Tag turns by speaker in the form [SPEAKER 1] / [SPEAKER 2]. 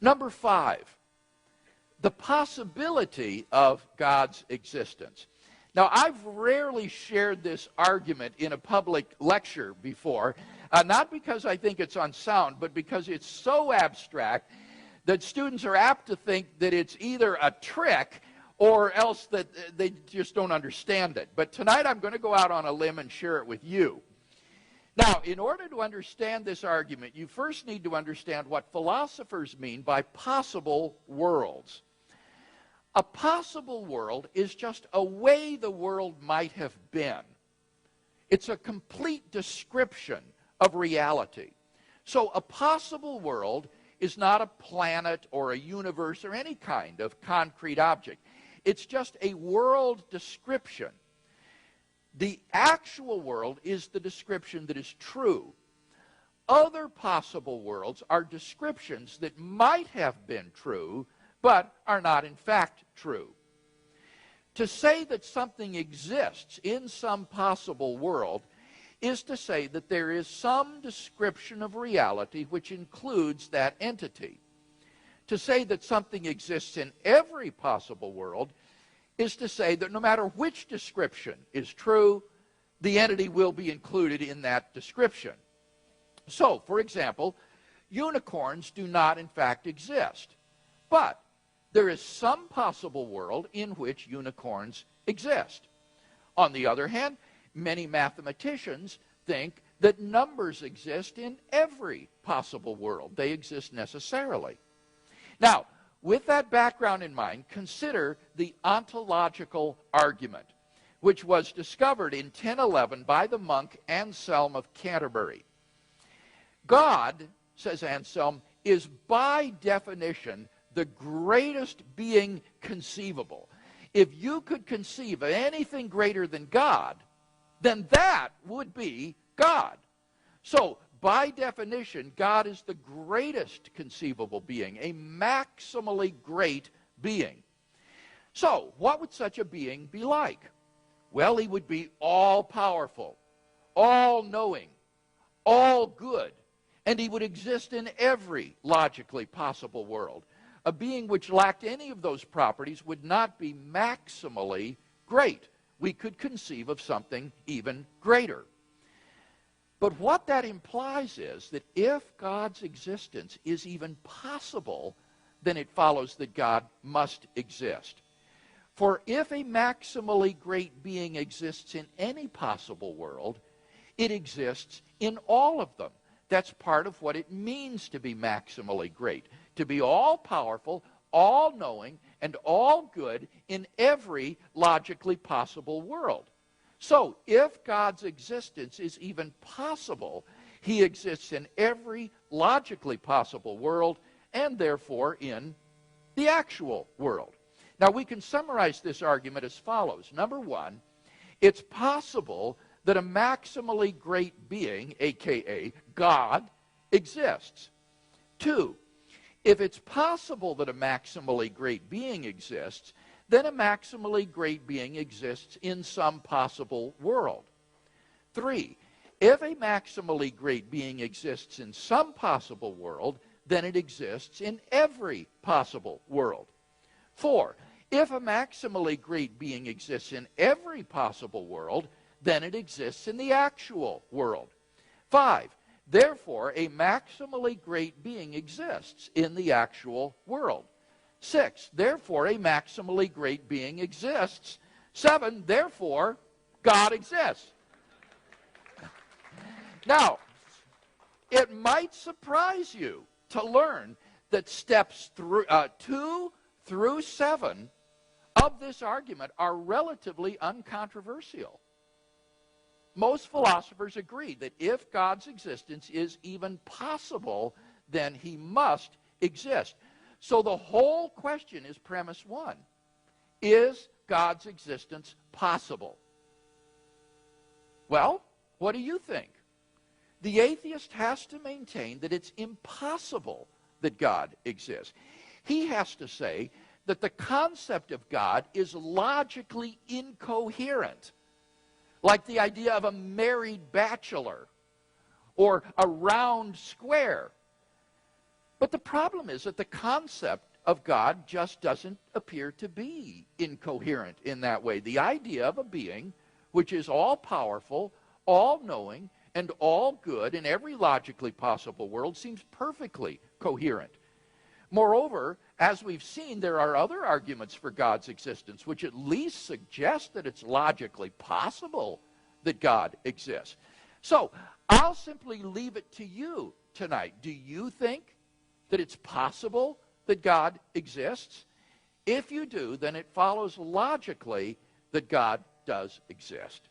[SPEAKER 1] Number 5, the possibility of God's existence. Now, I've rarely shared this argument in a public lecture before, not because I think it's unsound, but because it's so abstract that students are apt to think that it's either a trick or else that they just don't understand it. But tonight I'm going to go out on a limb and share it with you. Now, in order to understand this argument, you first need to understand what philosophers mean by possible worlds. A possible world is just a way the world might have been. It's a complete description of reality. So a possible world is not a planet or a universe or any kind of concrete object. It's just a world description. The actual world is the description that is true. Other possible worlds are descriptions that might have been true, but are not in fact true. To say that something exists in some possible world is to say that there is some description of reality which includes that entity. To say that something exists in every possible world is to say that no matter which description is true, the entity will be included in that description. So, for example, unicorns do not in fact exist, but there is some possible world in which unicorns exist. On the other hand, many mathematicians think that numbers exist in every possible world. They exist necessarily. Now, with that background in mind, consider the ontological argument, which was discovered in 1011 by the monk Anselm of Canterbury. God, says Anselm, is by definition the greatest being conceivable. If you could conceive of anything greater than God, then that would be God. So, by definition, God is the greatest conceivable being, a maximally great being. So, what would such a being be like? Well, he would be all-powerful, all-knowing, all-good, and he would exist in every logically possible world. A being which lacked any of those properties would not be maximally great. We could conceive of something even greater. But what that implies is that if God's existence is even possible, then it follows that God must exist. For if a maximally great being exists in any possible world, it exists in all of them. That's part of what it means to be maximally great, to be all-powerful, all-knowing, and all-good in every logically possible world. So, if God's existence is even possible, he exists in every logically possible world, and therefore in the actual world. Now, we can summarize this argument as follows. Number 1, it's possible that a maximally great being, a.k.a. God, exists. 2, if it's possible that a maximally great being exists, then a maximally great being exists in some possible world. 3, if a maximally great being exists in some possible world, then it exists in every possible world. 4, if a maximally great being exists in every possible world, then it exists in the actual world. 5, therefore, a maximally great being exists in the actual world. 6, therefore, a maximally great being exists. 7, therefore, God exists. Now, it might surprise you to learn that steps 2 through 7 of this argument are relatively uncontroversial. Most philosophers agree that if God's existence is even possible, then he must exist. So the whole question is premise 1. Is God's existence possible? Well, what do you think? The atheist has to maintain that it's impossible that God exists. He has to say that the concept of God is logically incoherent, like the idea of a married bachelor or a round square. But the problem is that the concept of God just doesn't appear to be incoherent in that way. The idea of a being which is all-powerful, all-knowing, and all good in every logically possible world seems perfectly coherent. Moreover, as we've seen, there are other arguments for God's existence which at least suggest that it's logically possible that God exists. So, I'll simply leave it to you tonight. Do you think that it's possible that God exists? If you do, then it follows logically that God does exist.